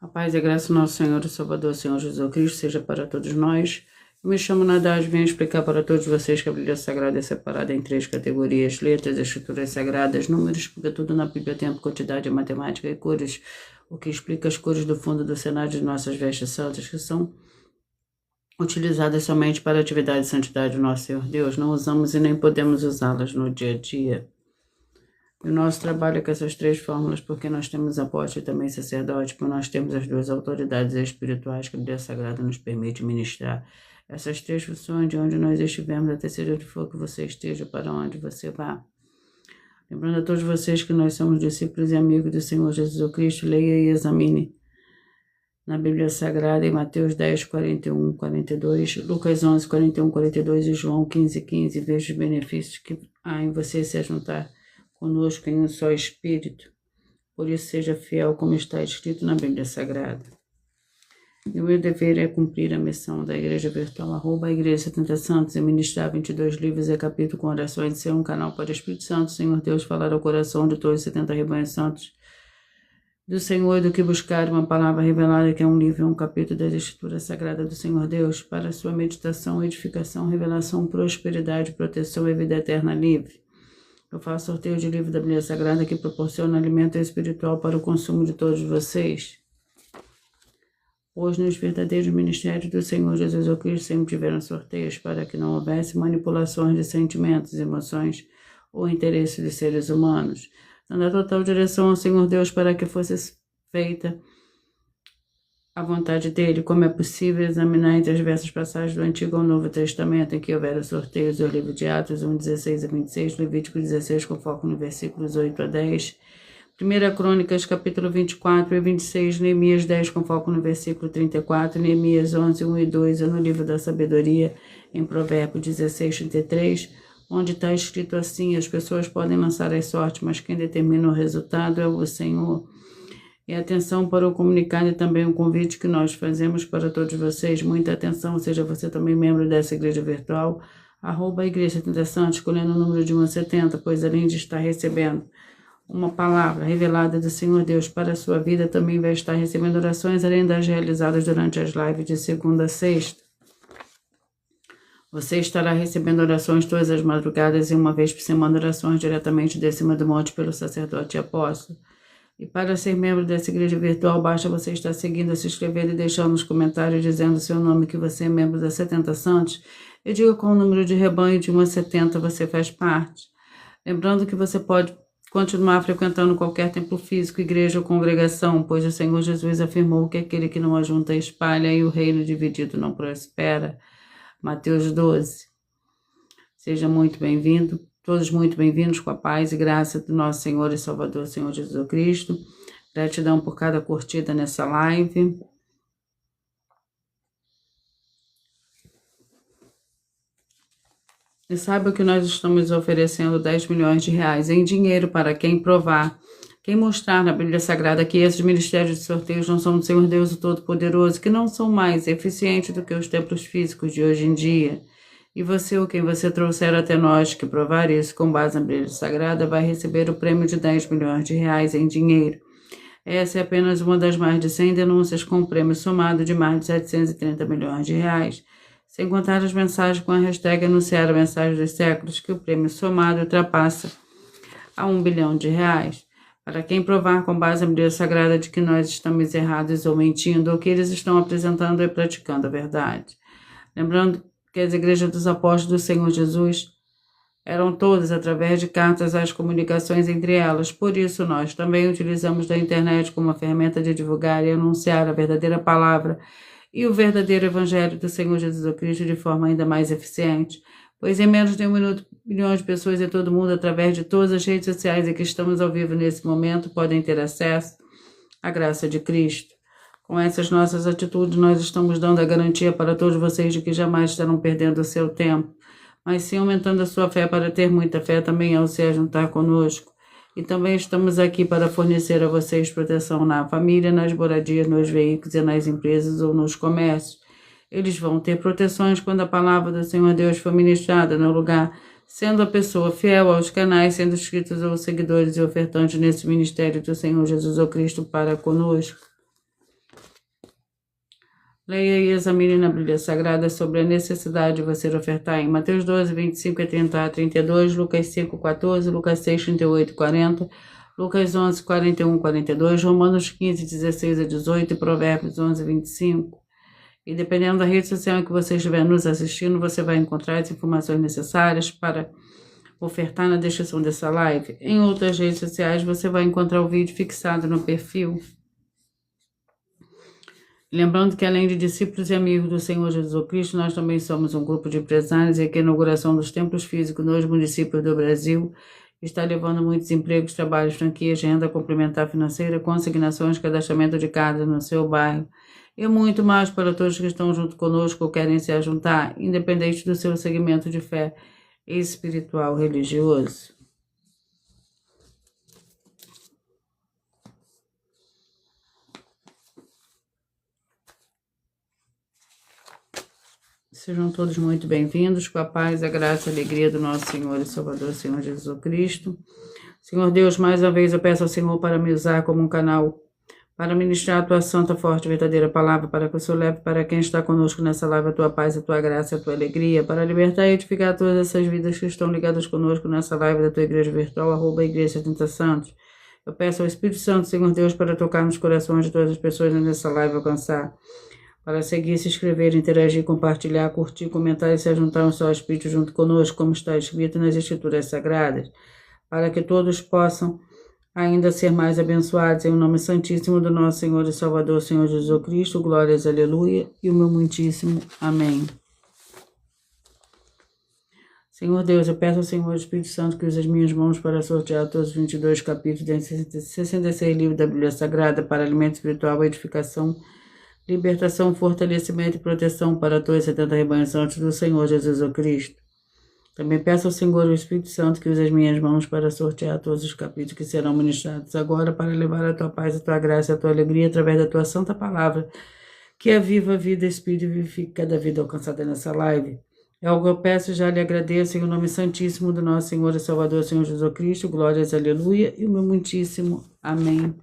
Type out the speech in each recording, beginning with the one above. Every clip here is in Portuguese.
A paz e a graça do nosso Senhor e Salvador, Senhor Jesus Cristo, seja para todos nós. Eu me chamo Nadaz, venho explicar para todos vocês que a Bíblia Sagrada é separada em 3 categorias: letras, escrituras sagradas, números, porque tudo na Bíblia tem quantidade, matemática e cores, o que explica as cores do fundo do cenário de nossas vestes santas, que são utilizadas somente para a atividade e santidade do nosso Senhor Deus. Não usamos e nem podemos usá-las no dia a dia. O nosso trabalho é com essas 3 fórmulas, porque nós temos apóstolo e também sacerdote, porque nós temos as 2 autoridades espirituais que a Bíblia Sagrada nos permite ministrar. Essas 3 funções, de onde nós estivermos, até seja onde for que você esteja, para onde você vá. Lembrando a todos vocês que nós somos discípulos e amigos do Senhor Jesus Cristo, leia e examine na Bíblia Sagrada, em Mateus 10, 41, 42, Lucas 11, 41, 42 e João 15, 15, veja os benefícios que há em você se juntar conosco em um só Espírito. Por isso seja fiel como está escrito na Bíblia Sagrada. E o meu dever é cumprir a missão da Igreja Virtual, @ Igreja 70 Santos, e ministrar 22 livros e capítulos com orações, de ser um canal para o Espírito Santo, Senhor Deus, falar ao coração de todos os 70 rebanhos santos do Senhor, do que buscar uma palavra revelada, que é um livro, um capítulo das Escrituras Sagradas do Senhor Deus, para a sua meditação, edificação, revelação, prosperidade, proteção e vida eterna livre. Eu faço sorteio de livro da Bíblia Sagrada que proporciona alimento espiritual para o consumo de todos vocês. Hoje, nos verdadeiros ministérios do Senhor Jesus Cristo, sempre tiveram sorteios para que não houvesse manipulações de sentimentos, emoções ou interesses de seres humanos, dando a total direção ao Senhor Deus para que fosse feita a vontade dele, como é possível examinar entre as diversas passagens do Antigo ao Novo Testamento, em que houveram sorteios do livro de Atos 1, 16 a 26, Levítico 16, com foco no versículos 8 a 10, 1 Crônicas, capítulo 24 e 26, Neemias 10, com foco no versículo 34, Neemias 11, 1 e 2, no livro da sabedoria, em Provérbios 16, 33, onde está escrito assim: as pessoas podem lançar as sortes, mas quem determina o resultado é o Senhor. E atenção para o comunicado e também o convite que nós fazemos para todos vocês. Muita atenção, seja você também membro dessa igreja virtual, @ Igreja 70 Santos, escolhendo o número de 1 a 70, pois além de estar recebendo uma palavra revelada do Senhor Deus para a sua vida, também vai estar recebendo orações, além das realizadas durante as lives de segunda a sexta. Você estará recebendo orações todas as madrugadas e uma vez por semana orações diretamente de cima do monte pelo sacerdote e apóstolo. E para ser membro dessa igreja virtual, basta você estar seguindo, se inscrever e deixando nos comentários dizendo o seu nome, que você é membro da 70 Santos, e diga qual o número de rebanho de 1 a 70 você faz parte. Lembrando que você pode continuar frequentando qualquer templo físico, igreja ou congregação, pois o Senhor Jesus afirmou que aquele que não ajunta espalha e o reino dividido não prospera. Mateus 12. Seja muito bem-vindo. Todos muito bem-vindos, com a paz e graça do nosso Senhor e Salvador, Senhor Jesus Cristo. Gratidão por cada curtida nessa live. E saiba que nós estamos oferecendo 10 milhões de reais em dinheiro para quem provar, quem mostrar na Bíblia Sagrada que esses ministérios de sorteios não são do Senhor Deus o Todo-Poderoso, que não são mais eficientes do que os templos físicos de hoje em dia. E você, ou quem você trouxer até nós, que provar isso com base na Bíblia Sagrada, vai receber o prêmio de 10 milhões de reais em dinheiro. Essa é apenas uma das mais de 100 denúncias com um prêmio somado de mais de 730 milhões de reais. Sem contar as mensagens com a hashtag Anunciar a Mensagem dos Séculos, que o prêmio somado ultrapassa a 1 bilhão de reais. Para quem provar com base na Bíblia Sagrada de que nós estamos errados ou mentindo, ou que eles estão apresentando e praticando a verdade. Lembrando que as igrejas dos apóstolos do Senhor Jesus eram todas através de cartas às comunicações entre elas. Por isso, nós também utilizamos da internet como uma ferramenta de divulgar e anunciar a verdadeira palavra e o verdadeiro evangelho do Senhor Jesus Cristo de forma ainda mais eficiente. Pois em menos de 1 minuto, milhões de pessoas em todo o mundo, através de todas as redes sociais em que estamos ao vivo nesse momento, podem ter acesso à graça de Cristo. Com essas nossas atitudes, nós estamos dando a garantia para todos vocês de que jamais estarão perdendo o seu tempo, mas sim aumentando a sua fé para ter muita fé também ao se juntar conosco. E também estamos aqui para fornecer a vocês proteção na família, nas moradias, nos veículos e nas empresas ou nos comércios. Eles vão ter proteções quando a palavra do Senhor Deus for ministrada no lugar, sendo a pessoa fiel aos canais, sendo inscritos ou seguidores e ofertantes nesse ministério do Senhor Jesus Cristo para conosco. Leia e examine na Bíblia Sagrada sobre a necessidade de você ofertar em Mateus 12, 25 e 30 a 32, Lucas 5, 14, Lucas 6, 38 e 40, Lucas 11, 41 e 42, Romanos 15, 16 a 18 e Provérbios 11, 25. E dependendo da rede social em que você estiver nos assistindo, você vai encontrar as informações necessárias para ofertar na descrição dessa live. Em outras redes sociais, você vai encontrar o vídeo fixado no perfil. Lembrando que além de discípulos e amigos do Senhor Jesus Cristo, nós também somos um grupo de empresários e que a inauguração dos templos físicos nos municípios do Brasil está levando muitos empregos, trabalhos, franquias, renda complementar financeira, consignações, cadastramento de casa no seu bairro e muito mais para todos que estão junto conosco ou querem se ajuntar, independente do seu segmento de fé espiritual religioso. Sejam todos muito bem-vindos, com a paz, a graça e a alegria do nosso Senhor e Salvador, Senhor Jesus Cristo. Senhor Deus, mais uma vez eu peço ao Senhor para me usar como um canal para ministrar a tua santa, forte e verdadeira palavra, para que o Senhor leve para quem está conosco nessa live a tua paz, a tua graça e a tua alegria, para libertar e edificar todas essas vidas que estão ligadas conosco nessa live da tua igreja virtual, @igreja 70 Santos. Eu peço ao Espírito Santo, Senhor Deus, para tocar nos corações de todas as pessoas nessa live alcançar, para seguir, se inscrever, interagir, compartilhar, curtir, comentar e se juntar ao seu Espírito junto conosco, como está escrito nas Escrituras Sagradas, para que todos possam ainda ser mais abençoados em o nome santíssimo do nosso Senhor e Salvador, Senhor Jesus Cristo. Glórias, aleluia, e o meu muitíssimo amém. Senhor Deus, eu peço ao Senhor Espírito Santo que use as minhas mãos para sortear todos os 22 capítulos de 66 livros da Bíblia Sagrada para alimento espiritual, edificação, libertação, fortalecimento e proteção para todos os 70 rebanhos santos do Senhor Jesus Cristo. Também peço ao Senhor o Espírito Santo que use as minhas mãos para sortear todos os capítulos que serão ministrados agora, para levar a tua paz, a tua graça e a tua alegria através da tua santa palavra, que é viva, vida, Espírito e vivifica cada vida alcançada nessa live. É o que eu peço e já lhe agradeço em o nome santíssimo do nosso Senhor e Salvador, Senhor Jesus Cristo. Glórias, aleluia, e o meu muitíssimo amém.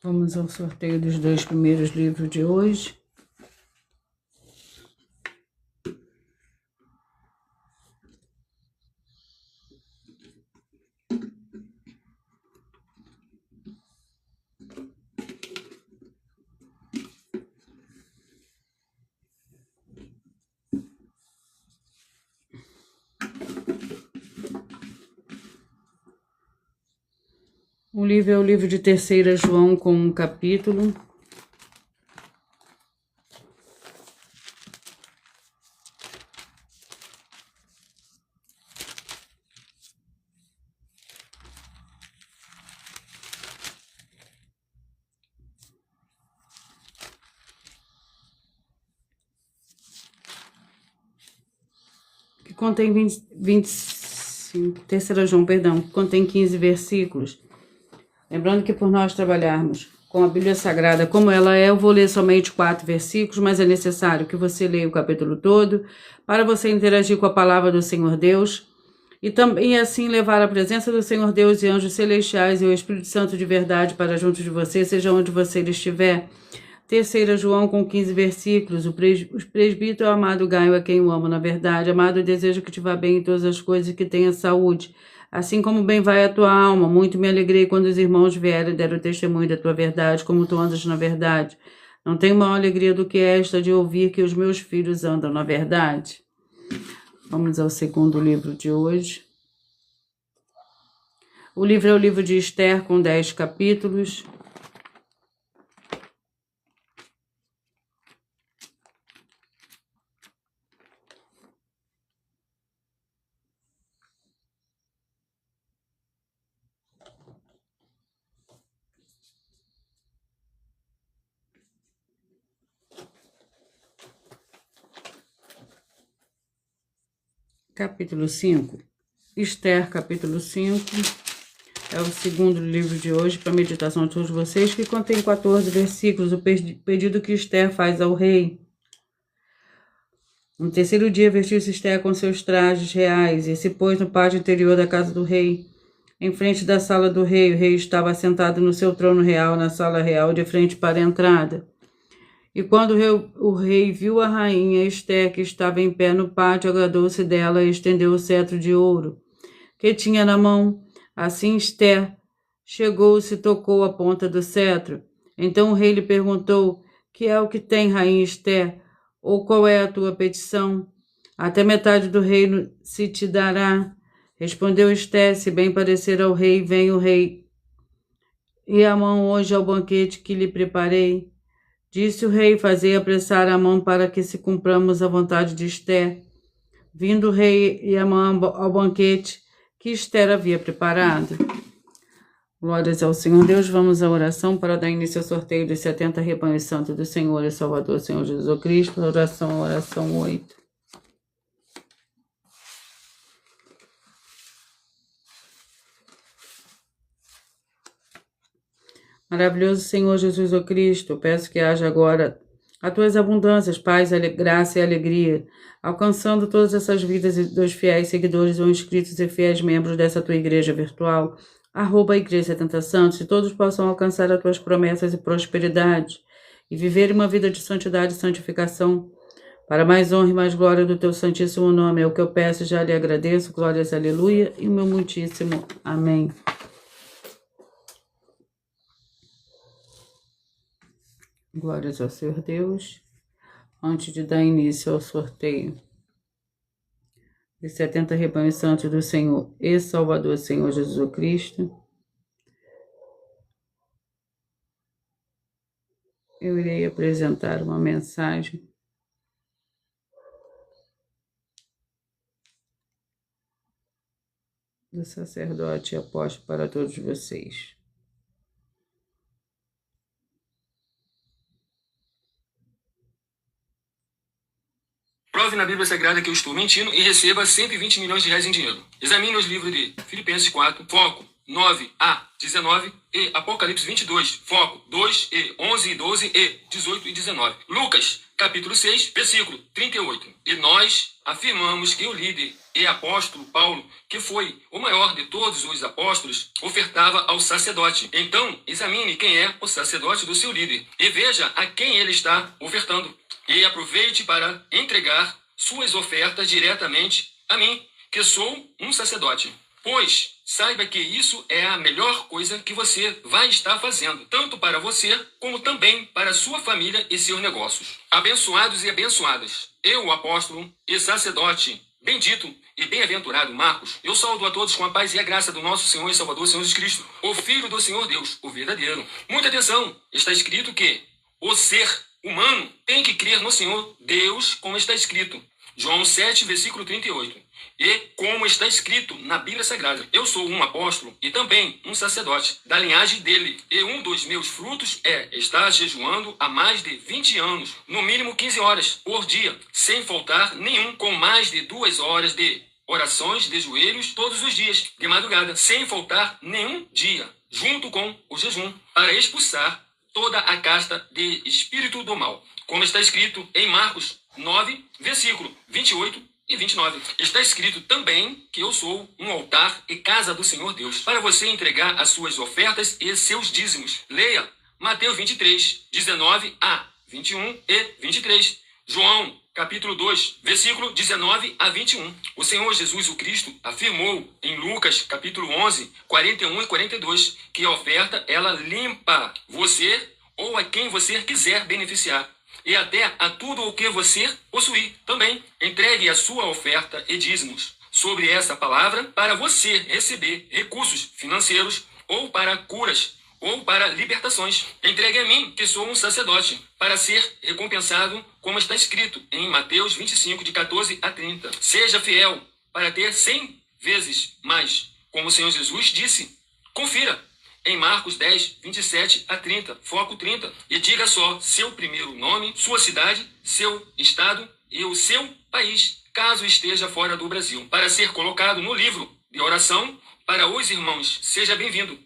Vamos ao sorteio dos 2 primeiros livros de hoje. O livro é o livro de 3 João, com um capítulo. Que contém 25, 3 João, perdão, que contém 15 versículos. Lembrando que por nós trabalharmos com a Bíblia Sagrada como ela é, eu vou ler somente 4 versículos, mas é necessário que você leia o capítulo todo para você interagir com a palavra do Senhor Deus e também assim levar a presença do Senhor Deus e anjos celestiais e o Espírito Santo de verdade para junto de você, seja onde você estiver. 3 João com 15 versículos. O presbítero amado Gaio, a quem eu amo na verdade. Amado, eu desejo que te vá bem em todas as coisas e que tenha saúde, assim como bem vai a tua alma. Muito me alegrei quando os irmãos vieram e deram testemunho da tua verdade, como tu andas na verdade. Não tenho maior alegria do que esta de ouvir que os meus filhos andam na verdade. Vamos ao segundo livro de hoje. O livro é o livro de Esther, com 10 capítulos. Capítulo 5. Esther, capítulo 5. É o segundo livro de hoje para meditação de todos vocês, que contém 14 versículos. O pedido que Esther faz ao rei. No terceiro dia vestiu-se Esther com seus trajes reais e se pôs no pátio interior da casa do rei. Em frente da sala do rei, o rei estava assentado no seu trono real, na sala real, de frente para a entrada. E quando o rei viu a rainha Esther, que estava em pé no pátio, agradou-se dela e estendeu o cetro de ouro que tinha na mão. Assim Esther chegou-se e tocou a ponta do cetro. Então o rei lhe perguntou: que é o que tem, rainha Esther? Ou qual é a tua petição? Até metade do reino se te dará. Respondeu Esther: se bem parecer ao rei, vem o rei e a mão hoje ao banquete que lhe preparei. Disse o rei: fazei apressar a mão para que se cumpramos a vontade de Esther. Vindo o rei e a mão ao banquete que Esther havia preparado. Glórias ao Senhor Deus. Vamos à oração para dar início ao sorteio dos 70 rebanhos santos do Senhor e Salvador, Senhor Jesus Cristo. Oração 8. Maravilhoso Senhor Jesus Cristo, peço que haja agora as tuas abundâncias, paz, graça e alegria, alcançando todas essas vidas dos fiéis seguidores ou inscritos e fiéis membros dessa tua igreja virtual, @Igreja 70 Santos, e todos possam alcançar as tuas promessas e prosperidade, e viver uma vida de santidade e santificação, para mais honra e mais glória do teu santíssimo nome. É o que eu peço e já lhe agradeço. Glórias, aleluia, e o meu muitíssimo amém. Glórias ao Senhor Deus. Antes de dar início ao sorteio de 70 rebanhos santos do Senhor e Salvador, Senhor Jesus Cristo, eu irei apresentar uma mensagem do sacerdote e apóstolo para todos vocês. Prove na Bíblia Sagrada que eu estou mentindo e receba 120 milhões de reais em dinheiro. Examine os livros de Filipenses 4, foco 9 a 19 e Apocalipse 22, foco 2 e 11 e 12 e 18 e 19. Lucas, capítulo 6, versículo 38. E nós afirmamos que o líder e apóstolo Paulo, que foi o maior de todos os apóstolos, ofertava ao sacerdote. Então, examine quem é o sacerdote do seu líder e veja a quem ele está ofertando. E aproveite para entregar suas ofertas diretamente a mim, que sou um sacerdote. Pois saiba que isso é a melhor coisa que você vai estar fazendo, tanto para você, como também para sua família e seus negócios. Abençoados e abençoadas, eu, o apóstolo e sacerdote bendito e bem-aventurado Marcos, eu saúdo a todos com a paz e a graça do nosso Senhor e Salvador, Senhor Jesus Cristo, o Filho do Senhor Deus, o verdadeiro. Muita atenção, está escrito que o ser humano tem que crer no Senhor Deus, como está escrito. João 7, versículo 38. E como está escrito na Bíblia Sagrada, eu sou um apóstolo e também um sacerdote da linhagem dele. E um dos meus frutos é estar jejuando há mais de 20 anos, no mínimo 15 horas por dia, sem faltar nenhum, com mais de 2 horas de orações de joelhos todos os dias, de madrugada, sem faltar nenhum dia, junto com o jejum, para expulsar toda a casta de espírito do mal, como está escrito em Marcos 9, versículo 28 e 29. Está escrito também que eu sou um altar e casa do Senhor Deus, para você entregar as suas ofertas e seus dízimos. Leia Mateus 23, 19 a 21 e 23. João, capítulo 2, versículo 19 a 21. O Senhor Jesus o Cristo afirmou em Lucas, capítulo 11, 41 e 42, que a oferta, ela limpa você ou a quem você quiser beneficiar, e até a tudo o que você possuir também. Entregue a sua oferta e dízimos sobre essa palavra para você receber recursos financeiros ou para curas ou para libertações. Entregue a mim, que sou um sacerdote, para ser recompensado, como está escrito em Mateus 25, de 14 a 30. Seja fiel para ter 100 vezes mais, como o Senhor Jesus disse. Confira em Marcos 10, 27 a 30, foco 30, e diga só seu primeiro nome, sua cidade, seu estado e o seu país, caso esteja fora do Brasil, para ser colocado no livro de oração para os irmãos. Seja bem-vindo.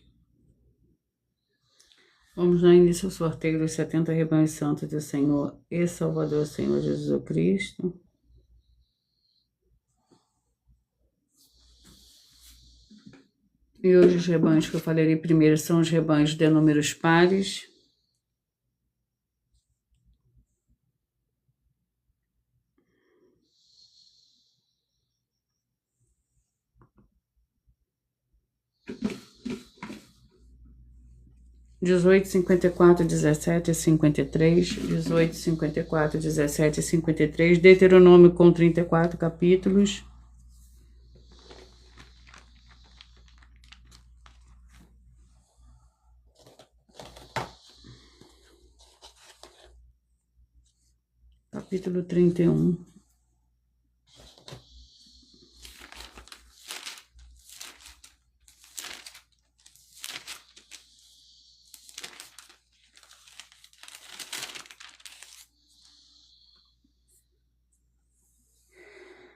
Vamos dar início ao sorteio dos 70 rebanhos santos do Senhor e Salvador, Senhor Jesus Cristo. E hoje os rebanhos que eu falarei primeiro são os rebanhos de números pares. Dezoito, 54, 17 e 53, 18, 54, 17 e 53, Deuteronômio com 34 capítulos. Capítulo 31.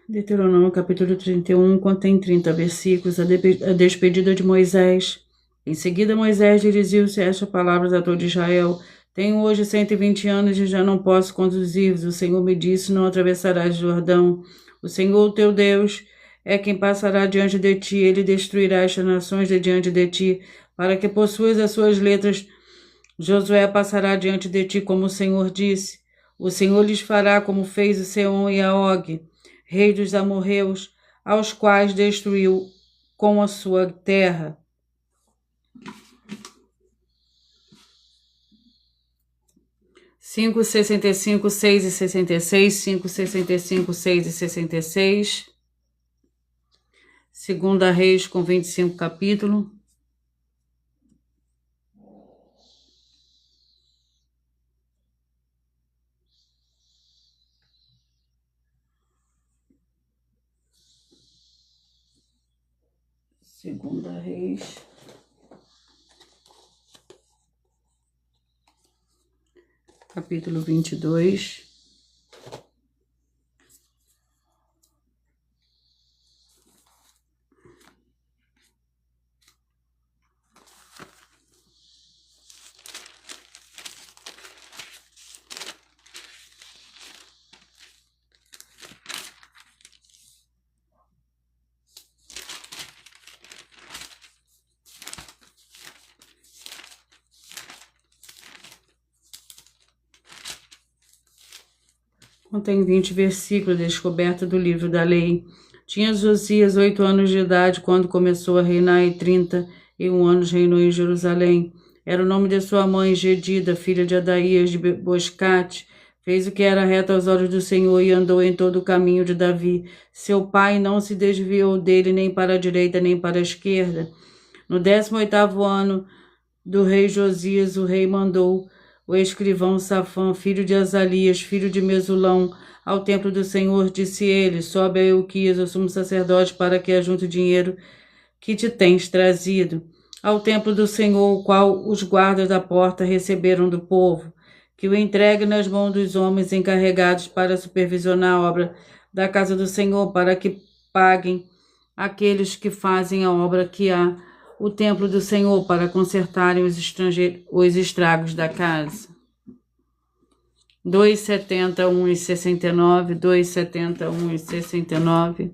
Deuteronômio capítulo 31 contém 30 versículos, a despedida de Moisés. Em seguida, Moisés dirigiu-se estas palavras a todo Israel: Tenho hoje 120 anos e já não posso conduzir-vos. O Senhor me disse: Não atravessarás o Jordão. O Senhor, teu Deus, é quem passará diante de ti. Ele destruirá estas nações de diante de ti, para que possuas as suas letras. Josué passará diante de ti, como o Senhor disse. O Senhor lhes fará como fez o Seom e a Og, rei dos amorreus, aos quais destruiu com a sua terra. Cinco, 65, 6 e 66, 5, 65, 6 e 66. Segunda Reis com 25 capítulo. Segunda Reis. Capítulo 22. Contém 20 versículos, descoberta do livro da lei. Tinha Josias 8 anos de idade quando começou a reinar, e 31 anos reinou em Jerusalém. Era o nome de sua mãe, Gedida, filha de Adaías de Boscate. Fez o que era reto aos olhos do Senhor e andou em todo o caminho de Davi. Seu pai não se desviou dele nem para a direita nem para a esquerda. No 18º ano do rei Josias, o rei mandou o escrivão Safã, filho de Azalias, filho de Mesulão, ao templo do Senhor. Disse ele: Sobe a Euquias, o sumo sacerdote, para que ajunte o dinheiro que te tens trazido ao templo do Senhor, o qual os guardas da porta receberam do povo, que o entregue nas mãos dos homens encarregados para supervisionar a obra da casa do Senhor, para que paguem aqueles que fazem a obra que há o templo do Senhor, para consertarem os estragos da casa. 2,70, 1,69, 2,70, 1,69.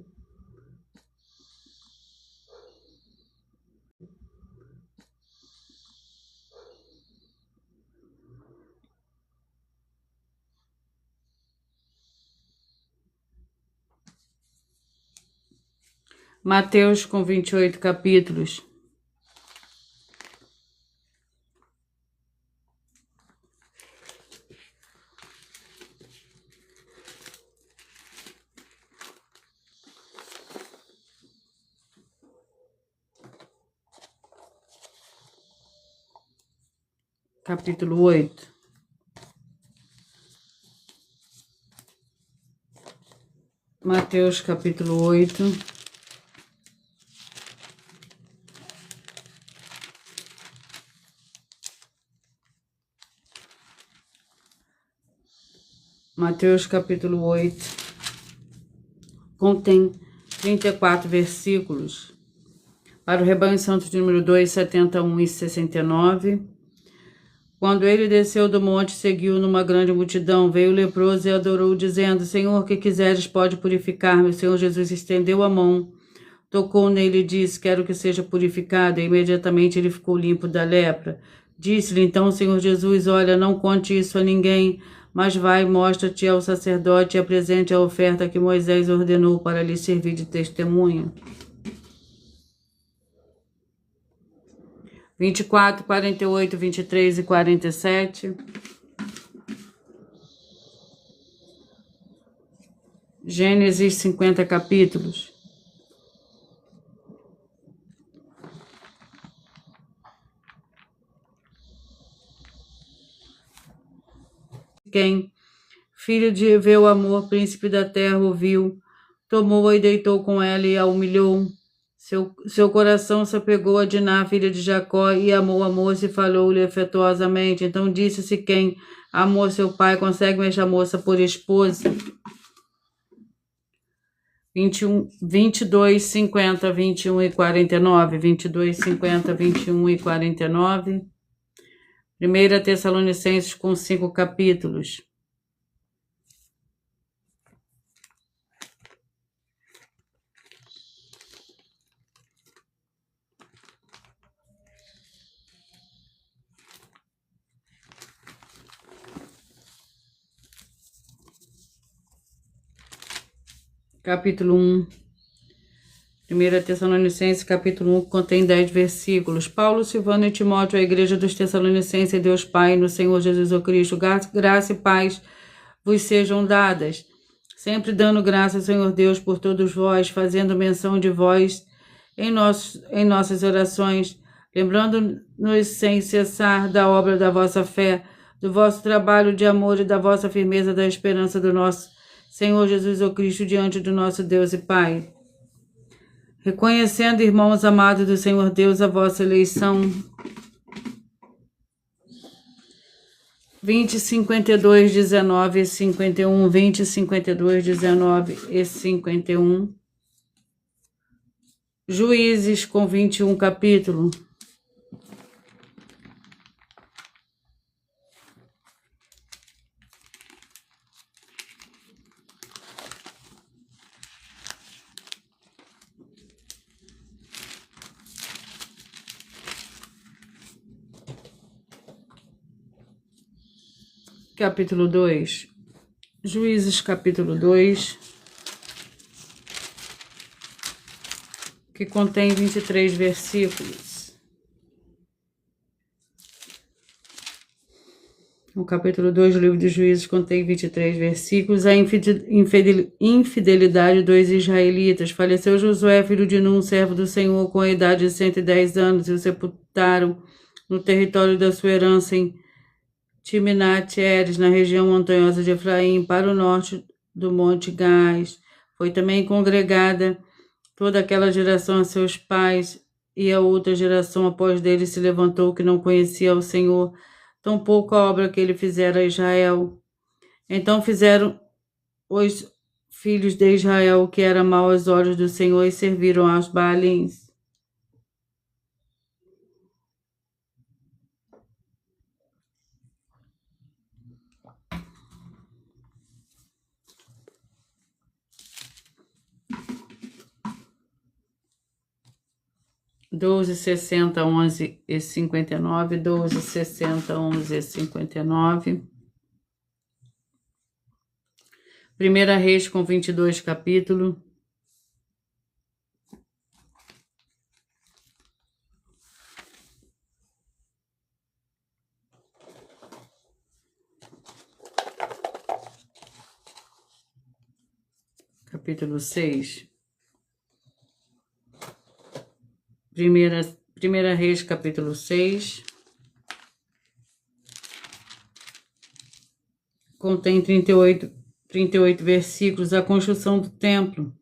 Mateus com 28 capítulos. Capítulo 8. Mateus capítulo 8. Mateus capítulo 8 contém 34 versículos. Para o rebanho santo de número 2, 71 e 69. Quando ele desceu do monte, seguiu numa grande multidão. Veio o leproso e adorou, dizendo: Senhor, que quiseres, pode purificar-me. O Senhor Jesus estendeu a mão, tocou nele e disse: quero que seja purificado. E imediatamente ele ficou limpo da lepra. Disse-lhe então o Senhor Jesus: olha, não conte isso a ninguém, mas vai, mostra-te ao sacerdote e apresente a oferta que Moisés ordenou para lhe servir de testemunha. 24, 48, 23 e 47. Gênesis 50 capítulos. Quem, filho de Eveu, Amor, príncipe da terra, ouviu, tomou-a e deitou com ela e a humilhou. Seu coração se apegou a Diná, filha de Jacó, e amou a moça e falou-lhe afetuosamente. Então disse-se quem amou seu pai: consegue-me esta moça por esposa. 22, 50, 21 e 49. 22, 50, 21 e 49. 1 Tessalonicenses com 5 capítulos. Capítulo 1. 1 Tessalonicenses, capítulo 1, contém 10 versículos. Paulo, Silvano e Timóteo, a igreja dos Tessalonicenses, e Deus Pai, no Senhor Jesus o Cristo, graça e paz vos sejam dadas, sempre dando graça ao Senhor Deus por todos vós, fazendo menção de vós em nossas orações, lembrando-nos sem cessar da obra da vossa fé, do vosso trabalho de amor e da vossa firmeza da esperança do nosso Senhor Jesus o Cristo diante do nosso Deus e Pai. Reconhecendo, irmãos amados do Senhor Deus, a vossa eleição. 20, 52, 19 e 51. 20, 52, 19 e 51. Juízes com 21 capítulo. Capítulo 2. Juízes, capítulo 2, que contém 23 versículos. O capítulo 2 do livro dos Juízes contém 23 versículos. A infidelidade dos israelitas. Faleceu Josué, filho de Nun, servo do Senhor, com a idade de 110 anos, e o sepultaram no território da sua herança em Timnat-Heres, na região montanhosa de Efraim, para o norte do Monte Gás. Foi também congregada toda aquela geração a seus pais, e a outra geração após dele se levantou que não conhecia o Senhor, tampouco a obra que ele fizera a Israel. Então fizeram os filhos de Israel o que era mau aos olhos do Senhor e serviram aos Baalins. Doze, 60, 11 e 59, 12, 60, 11 e 59. 1 Reis com 22 capítulo. Capítulo 6. Primeira Reis, capítulo 6. Contém 38 versículos. A construção do templo.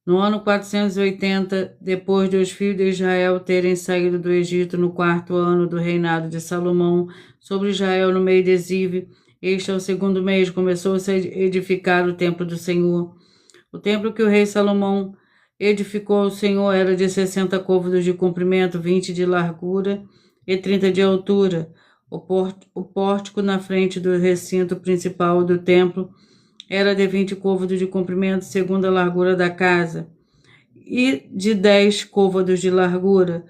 No ano 480, depois dos filhos de Israel terem saído do Egito, no 4º ano do reinado de Salomão, sobre Israel no meio de Ziv, este é o 2º mês, começou-se a edificar o templo do Senhor. O templo que o rei Salomão edificou ao Senhor era de 60 côvados de comprimento, 20 de largura e 30 de altura. O pórtico na frente do recinto principal do templo era de 20 côvados de comprimento, segundo a largura da casa, e de 10 côvados de largura,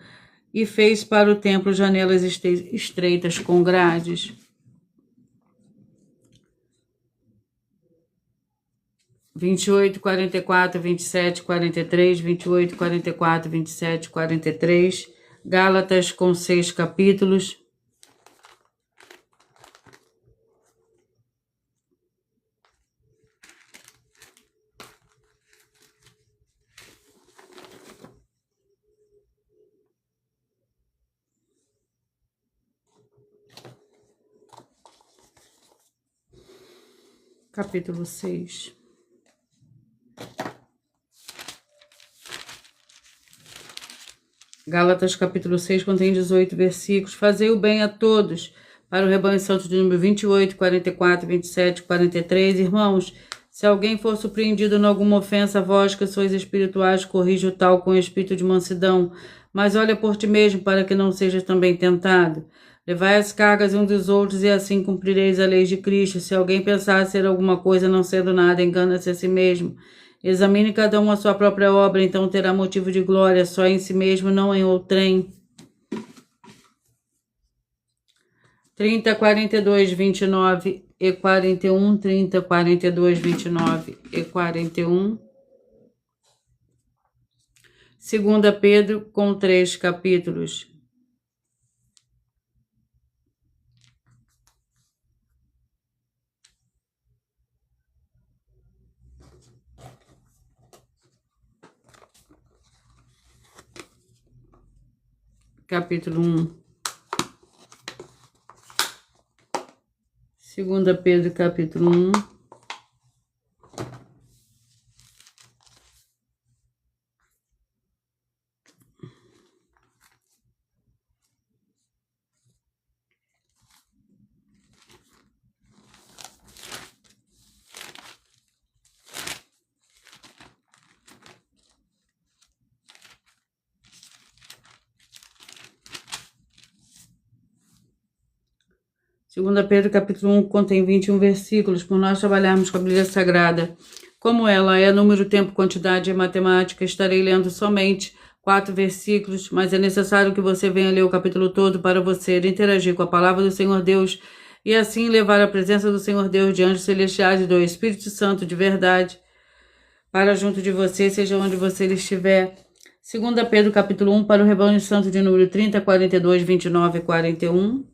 e fez para o templo janelas estreitas com grades. 28, 44, 27, 43, 28, 44, 27, 43, Gálatas com 6 capítulos. Capítulo 6. Gálatas capítulo 6 contém 18 versículos. Fazei o bem a todos. Para o rebanho santo de número 28, 44, 27, 43. Irmãos, se alguém for surpreendido em alguma ofensa, vós que sois espirituais, corrija o tal com espírito de mansidão. Mas olha por ti mesmo, para que não sejas também tentado. Levai as cargas uns dos outros, e assim cumprireis a lei de Cristo. Se alguém pensar ser alguma coisa, não sendo nada, engana-se a si mesmo. Examine cada um a sua própria obra, então terá motivo de glória, só em si mesmo, não em outrem. 30, 42, 29 e 41, 30, 42, 29 e 41. 2 Pedro, com 3 capítulos. Capítulo 1. 2 Pedro, capítulo 1. Segunda Pedro, capítulo 1, contém 21 versículos. Por nós trabalharmos com a Bíblia Sagrada, como ela é número, tempo, quantidade e matemática, estarei lendo somente 4 versículos, mas é necessário que você venha ler o capítulo todo para você interagir com a palavra do Senhor Deus e assim levar a presença do Senhor Deus de anjos celestiais e do Espírito Santo de verdade para junto de você, seja onde você estiver. 2 Pedro, capítulo 1, para o rebanho santo de número 30, 42, 29 e 41.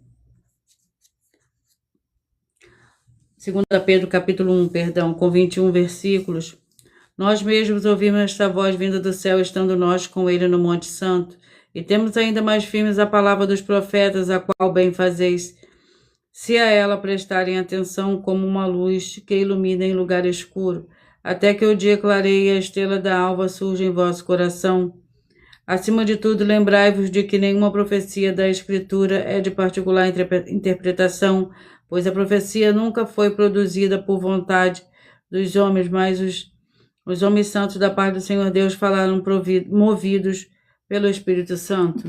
2 Pedro, capítulo 1, com 21 versículos. Nós mesmos ouvimos esta voz vinda do céu, estando nós com ele no Monte Santo, e temos ainda mais firmes a palavra dos profetas, a qual bem fazeis, se a ela prestarem atenção como uma luz que ilumina em lugar escuro, até que o dia clareie e a estrela da alva surja em vosso coração. Acima de tudo, lembrai-vos de que nenhuma profecia da Escritura é de particular interpretação, pois a profecia nunca foi produzida por vontade dos homens, mas os homens santos da parte do Senhor Deus falaram movidos pelo Espírito Santo.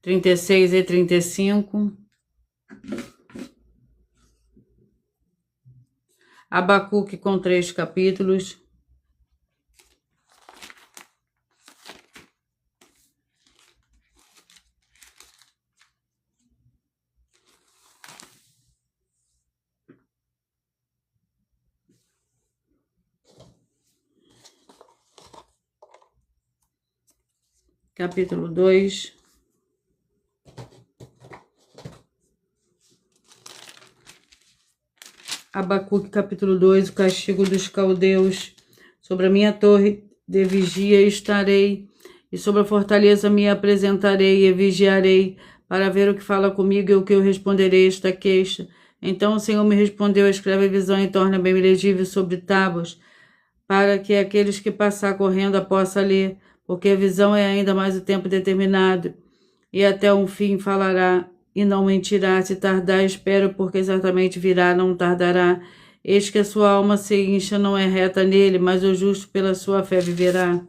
36 e 35. Abacuque com 3 capítulos. Capítulo 2. Abacuque, capítulo 2, o castigo dos caldeus. Sobre a minha torre de vigia estarei, e sobre a fortaleza me apresentarei e vigiarei, para ver o que fala comigo e o que eu responderei a esta queixa. Então o Senhor me respondeu: escreve a visão e torna bem legível sobre tábuas, para que aqueles que passar correndo a possa ler, porque a visão é ainda mais o tempo determinado, e até um fim falará, e não mentirá. Se tardar, espero, porque certamente virá, não tardará. Eis que a sua alma se incha, não é reta nele, mas o justo pela sua fé viverá.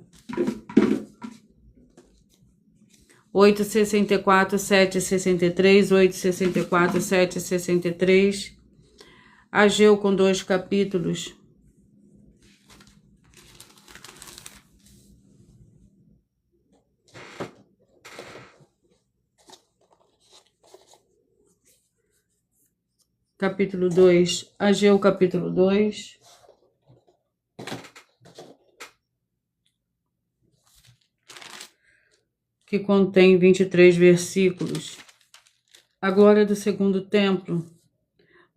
8:64, 7:63, 8:64, 7:63. Ageu com 2 capítulos. capítulo 2, Ageu, capítulo 2. Que contém 23 versículos. A glória do segundo templo.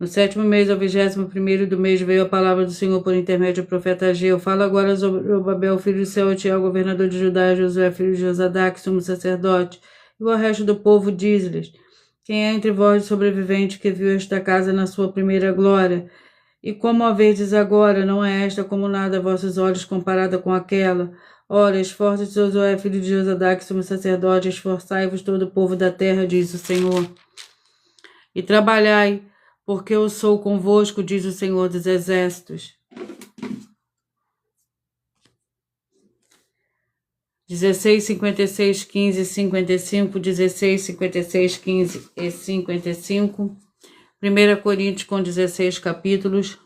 No 7º mês, ao 21º do mês, veio a palavra do Senhor por intermédio do profeta Ageu. Fala agora a Zorobabel, filho de Sealtiel, governador de Judá, Josué, filho de Josadaque, sumo sacerdote, e o resto do povo, diz-lhes: quem é entre vós sobrevivente que viu esta casa na sua primeira glória? E como a verdes agora, não é esta como nada a vossos olhos comparada com aquela? Ora, esforça-te, Josué, filho de Josadaque, sumo sacerdote, esforçai-vos todo o povo da terra, diz o Senhor. E trabalhai, porque eu sou convosco, diz o Senhor dos Exércitos. 16, 56, 15, 55, 16, 56, 15 e 55. 1 Coríntios com 16 capítulos.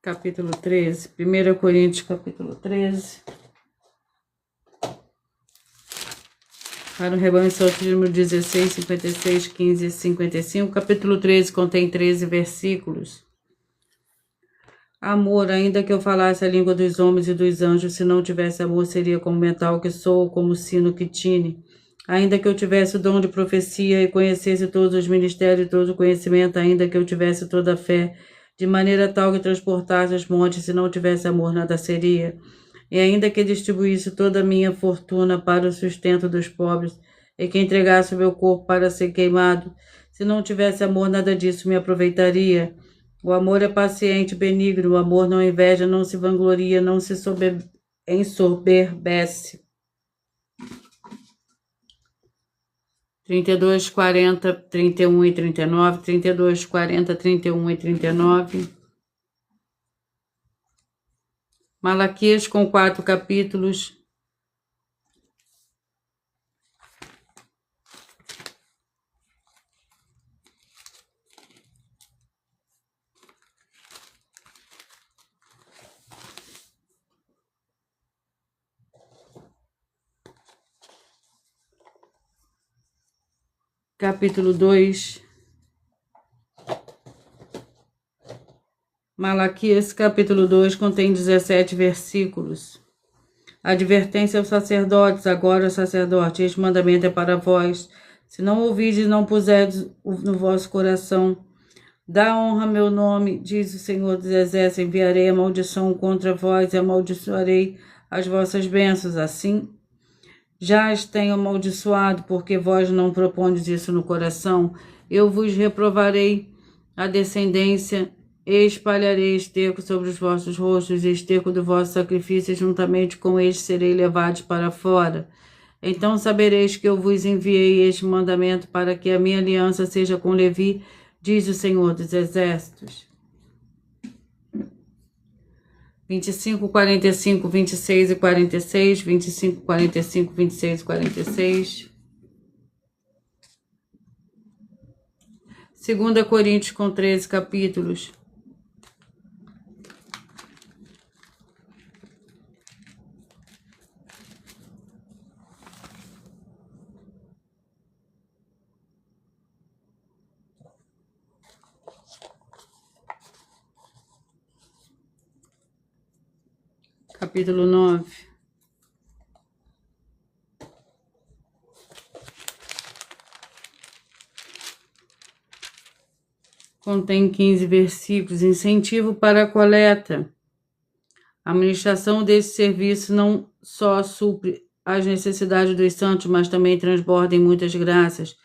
Capítulo 13, 1 Coríntios, capítulo 13. Para o rebanho solto, número 16, 56, 15 e 55. Capítulo 13 contém 13 versículos. Amor, ainda que eu falasse a língua dos homens e dos anjos, se não tivesse amor, seria como metal que soa, como sino que tine. Ainda que eu tivesse o dom de profecia e conhecesse todos os ministérios e todo o conhecimento, ainda que eu tivesse toda a fé, de maneira tal que transportasse os montes, se não tivesse amor, nada seria. E ainda que distribuísse toda a minha fortuna para o sustento dos pobres, e que entregasse o meu corpo para ser queimado, se não tivesse amor, nada disso me aproveitaria. O amor é paciente, benigno, o amor não inveja, não se vangloria, não se ensoberbece. 32, 40, 31 e 39, 32, 40, 31 e 39. Malaquias com 4 capítulos. Capítulo 2. Malaquias, capítulo 2, contém 17 versículos. Advertência aos sacerdotes, agora, sacerdote, este mandamento é para vós. Se não ouvides e não puserdes no vosso coração, dá honra ao meu nome, diz o Senhor dos Exércitos, enviarei a maldição contra vós e amaldiçoarei as vossas bênçãos. Assim, já as tenho amaldiçoado, porque vós não propondes isso no coração. Eu vos reprovarei a descendência e espalharei esterco sobre os vossos rostos, e esterco do vosso sacrifício, e juntamente com este serei levados para fora. Então sabereis que eu vos enviei este mandamento para que a minha aliança seja com Levi, diz o Senhor dos Exércitos. 25, 45, 26 e 46, 25, 45, 26 e 46. 2 Coríntios com 13 capítulos. Capítulo 9. Contém 15 versículos. Incentivo para a coleta. A administração desse serviço não só supre as necessidades dos santos, mas também transborda em muitas graças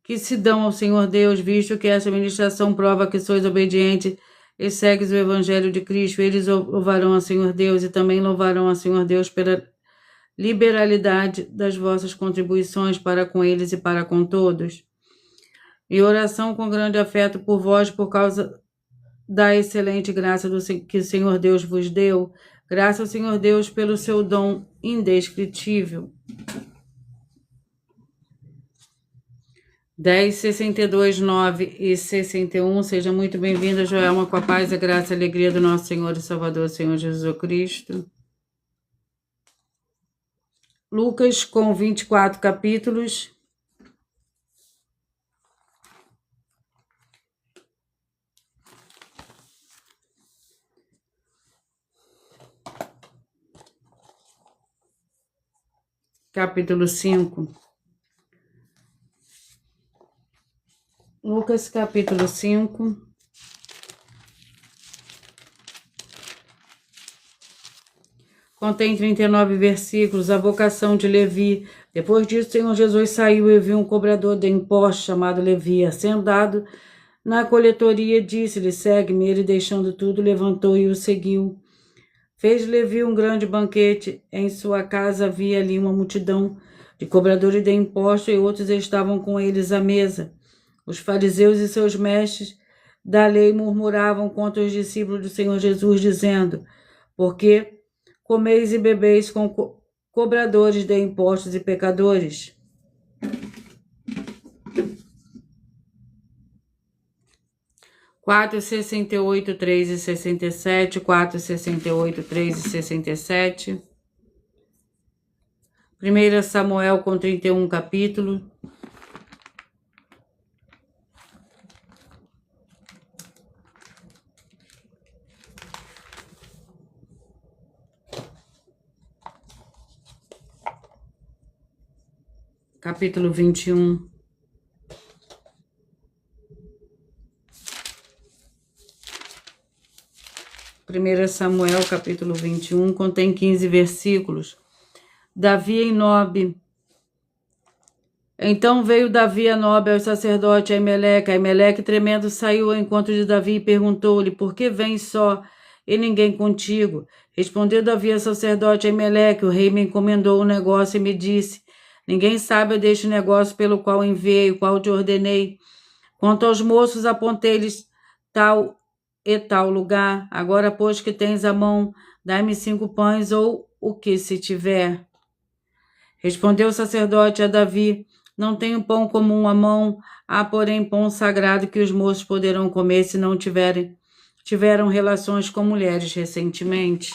que se dão ao Senhor Deus, visto que essa administração prova que sois obedientes e segues o Evangelho de Cristo. Eles louvarão ao Senhor Deus e também louvarão ao Senhor Deus pela liberalidade das vossas contribuições para com eles e para com todos. E oração com grande afeto por vós por causa da excelente graça que o Senhor Deus vos deu. Graças ao Senhor Deus pelo seu dom indescritível. 10, 62, 9 e 61. Seja muito bem-vinda, Joelma, com a paz, a graça e a alegria do nosso Senhor e Salvador, Senhor Jesus Cristo. Lucas, com 24 capítulos. Capítulo 5. Lucas, capítulo 5. Contém 39 versículos, a vocação de Levi. Depois disso, o Senhor Jesus saiu e viu um cobrador de impostos chamado Levi, assentado na coletoria, disse-lhe: segue-me. Ele, deixando tudo, levantou e o seguiu. Fez Levi um grande banquete. Em sua casa havia ali uma multidão de cobradores de impostos e outros estavam com eles à mesa. Os fariseus e seus mestres da lei murmuravam contra os discípulos do Senhor Jesus, dizendo: por que comeis e bebeis com cobradores de impostos e pecadores? Quatro, 68, 3 e 67, 4, 68, 3 e 67. 1 Samuel com 31 capítulo. Capítulo 21. Primeira Samuel, capítulo 21, contém 15 versículos. Davi em Nob. Então veio Davi a Nob, ao sacerdote Aimeleque. Aimeleque, tremendo, saiu ao encontro de Davi e perguntou-lhe: por que vens só e ninguém contigo? Respondeu Davi ao sacerdote Aimeleque: o rei me encomendou um negócio e me disse: ninguém sabe deste negócio pelo qual enviei, o qual te ordenei. Quanto aos moços, apontei-lhes tal e tal lugar. Agora, pois que tens a mão, dai-me 5 pães, ou o que se tiver. Respondeu o sacerdote a Davi: não tenho pão comum à mão, há, porém, pão sagrado que os moços poderão comer se não tiveram relações com mulheres recentemente.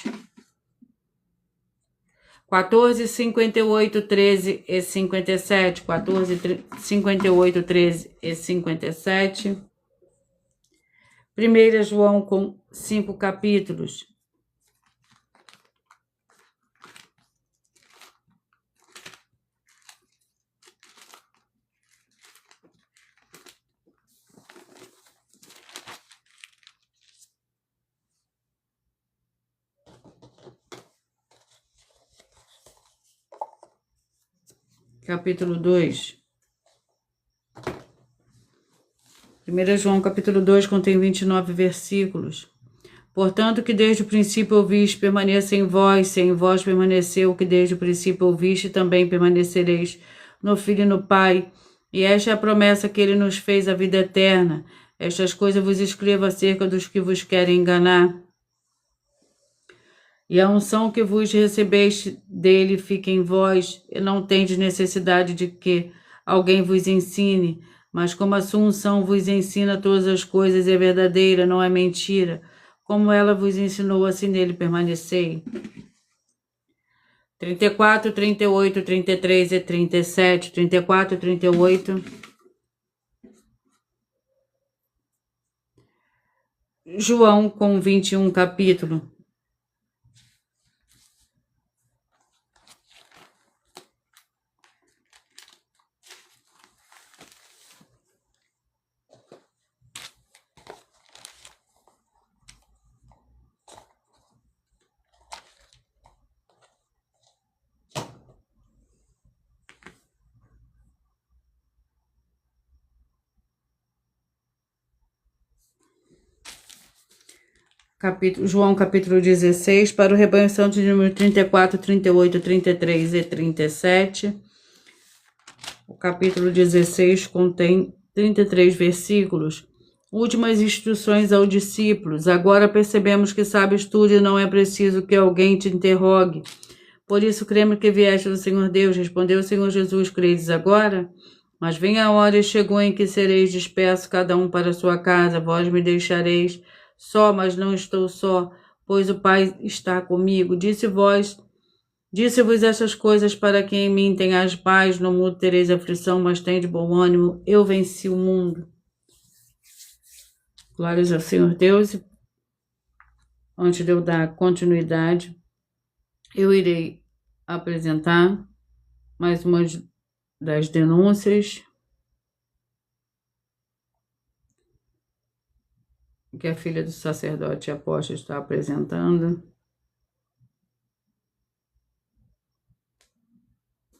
14, 58, 13 e 57. 14, 58, 13 e 57. 1 João com 5 capítulos. Capítulo 2. 1 João capítulo 2 contém 29 versículos. Portanto, que desde o princípio ouviste, permaneça em vós, se em vós permaneceu o que desde o princípio ouviste, também permanecereis no Filho e no Pai. E esta é a promessa que ele nos fez, a vida eterna. Estas coisas vos escrevo acerca dos que vos querem enganar. E a unção que vos recebeste dele fica em vós, e não tendes necessidade de que alguém vos ensine, mas como a sua unção vos ensina todas as coisas, é verdadeira, não é mentira. Como ela vos ensinou, assim nele permanecei. 34, 38, 33 e 37. 34, 38. João com 21 capítulo. João capítulo 16, para o rebanho santo de número 34, 38, 33 e 37. O capítulo 16 contém 33 versículos. Últimas instruções aos discípulos. Agora percebemos que sabes tudo e não é preciso que alguém te interrogue. Por isso cremos que vieste do Senhor Deus. Respondeu o Senhor Jesus: credes agora? Mas vem a hora e chegou em que sereis dispersos, cada um para sua casa. Vós me deixareis só, mas não estou só, pois o Pai está comigo. Disse-vos essas coisas para que em mim tenhais paz. No mundo tereis aflição, mas tende bom ânimo. Eu venci o mundo. Glórias ao Senhor Deus. Antes de eu dar continuidade, eu irei apresentar mais uma das denúncias que a filha do sacerdote apóstolo está apresentando.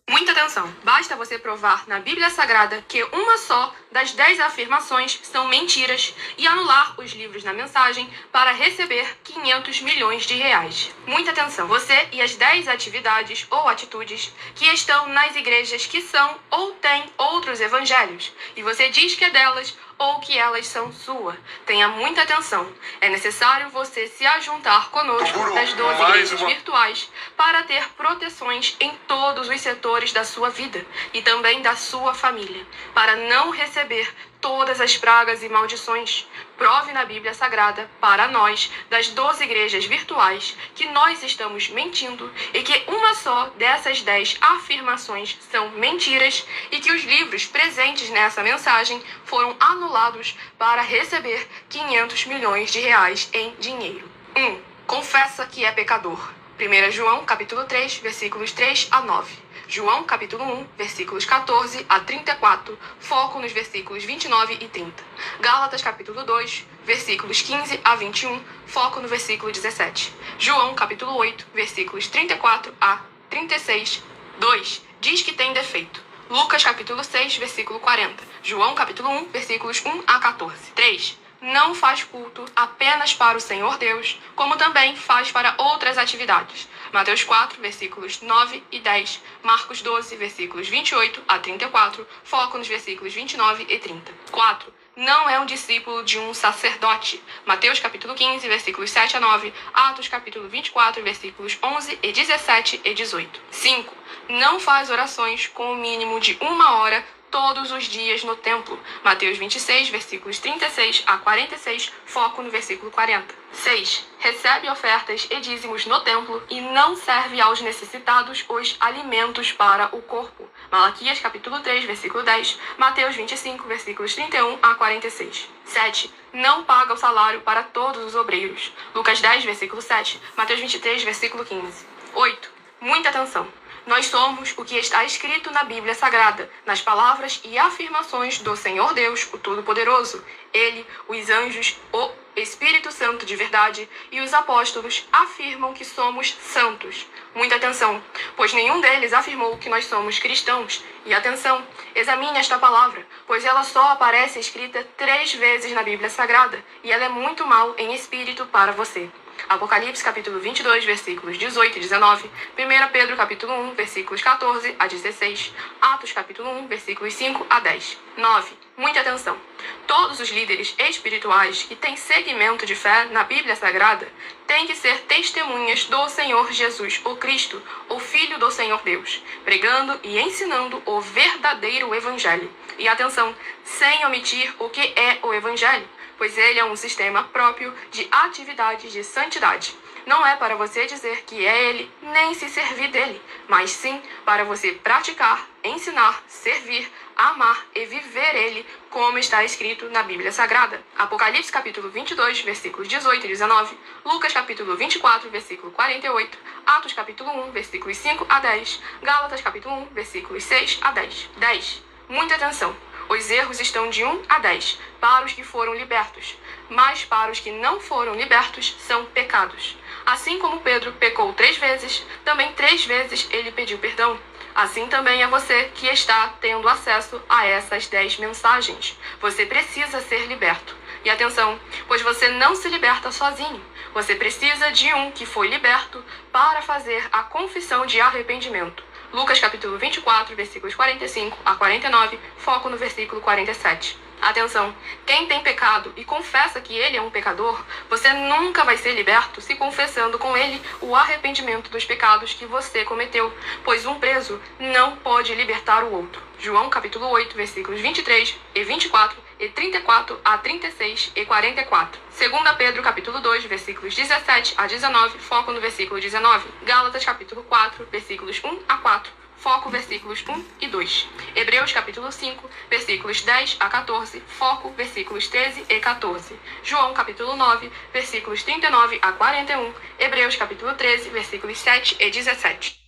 Muita atenção! Basta você provar na Bíblia Sagrada que uma só das 10 afirmações são mentiras e anular os livros na mensagem para receber 500 milhões de reais. Muita atenção! Você e as 10 atividades ou atitudes que estão nas igrejas que são ou têm outros evangelhos e você diz que é delas ou que elas são sua. Tenha muita atenção. É necessário você se ajuntar conosco nas 12 igrejas virtuais para ter proteções em todos os setores da sua vida e também da sua família, para não receber todas as pragas e maldições. Prove na Bíblia Sagrada para nós, das 12 igrejas virtuais, que nós estamos mentindo e que uma só dessas 10 afirmações são mentiras e que os livros presentes nessa mensagem foram anulados para receber 500 milhões de reais em dinheiro. 1. Confessa que é pecador. 1 João, capítulo 3, versículos 3 a 9. João, capítulo 1, versículos 14 a 34, foco nos versículos 29 e 30. Gálatas, capítulo 2, versículos 15 a 21, foco no versículo 17. João, capítulo 8, versículos 34 a 36. 2. Diz que tem defeito. Lucas, capítulo 6, versículo 40. João, capítulo 1, versículos 1 a 14. 3. Não faz culto apenas para o Senhor Deus, como também faz para outras atividades. Mateus 4, versículos 9 e 10. Marcos 12, versículos 28 a 34. Foco nos versículos 29 e 30. 4. Não é um discípulo de um sacerdote. Mateus capítulo 15, versículos 7 a 9. Atos capítulo 24, versículos 11 e 17 e 18. 5. Não faz orações com o mínimo de 1 hora todos os dias no templo. Mateus 26, versículos 36 a 46, foco no versículo 40. 6. Recebe ofertas e dízimos no templo e não serve aos necessitados os alimentos para o corpo. Malaquias capítulo 3, versículo 10, Mateus 25, versículos 31 a 46. 7. Não paga o salário para todos os obreiros. Lucas 10, versículo 7, Mateus 23, versículo 15. 8. Muita atenção! Nós somos o que está escrito na Bíblia Sagrada, nas palavras e afirmações do Senhor Deus, o Todo-Poderoso. Ele, os anjos, o Espírito Santo de verdade e os apóstolos afirmam que somos santos. Muita atenção, pois nenhum deles afirmou que nós somos cristãos. E atenção, examine esta palavra, pois ela só aparece escrita 3 vezes na Bíblia Sagrada e ela é muito mal em espírito para você. Apocalipse capítulo 22, versículos 18 e 19, 1 Pedro capítulo 1, versículos 14 a 16, Atos capítulo 1, versículos 5 a 10. 9. Muita atenção! Todos os líderes espirituais que têm segmento de fé na Bíblia Sagrada têm que ser testemunhas do Senhor Jesus, o Cristo, o Filho do Senhor Deus, pregando e ensinando o verdadeiro Evangelho. E atenção, sem omitir o que é o Evangelho, pois ele é um sistema próprio de atividades de santidade. Não é para você dizer que é ele, nem se servir dele, mas sim para você praticar, ensinar, servir, amar e viver ele, como está escrito na Bíblia Sagrada. Apocalipse capítulo 22, versículos 18 e 19, Lucas capítulo 24, versículo 48, Atos capítulo 1, versículos 5 a 10, Gálatas capítulo 1, versículos 6 a 10. 10. Muita atenção! Os erros estão de 1 a 10 para os que foram libertos, mas para os que não foram libertos são pecados. Assim como Pedro pecou 3 vezes, também 3 vezes ele pediu perdão. Assim também é você que está tendo acesso a essas 10 mensagens. Você precisa ser liberto. E atenção, pois você não se liberta sozinho. Você precisa de um que foi liberto para fazer a confissão de arrependimento. Lucas capítulo 24, versículos 45 a 49, foco no versículo 47. Atenção, quem tem pecado e confessa que ele é um pecador, você nunca vai ser liberto se confessando com ele o arrependimento dos pecados que você cometeu, pois um preso não pode libertar o outro. João capítulo 8, versículos 23 e 24 e 34 a 36 e 44. 2 Pedro capítulo 2, versículos 17 a 19, foco no versículo 19. Gálatas capítulo 4, versículos 1 a 4, foco versículos 1 e 2. Hebreus capítulo 5, versículos 10 a 14, foco versículos 13 e 14. João capítulo 9, versículos 39 a 41. Hebreus capítulo 13, versículos 7 e 17.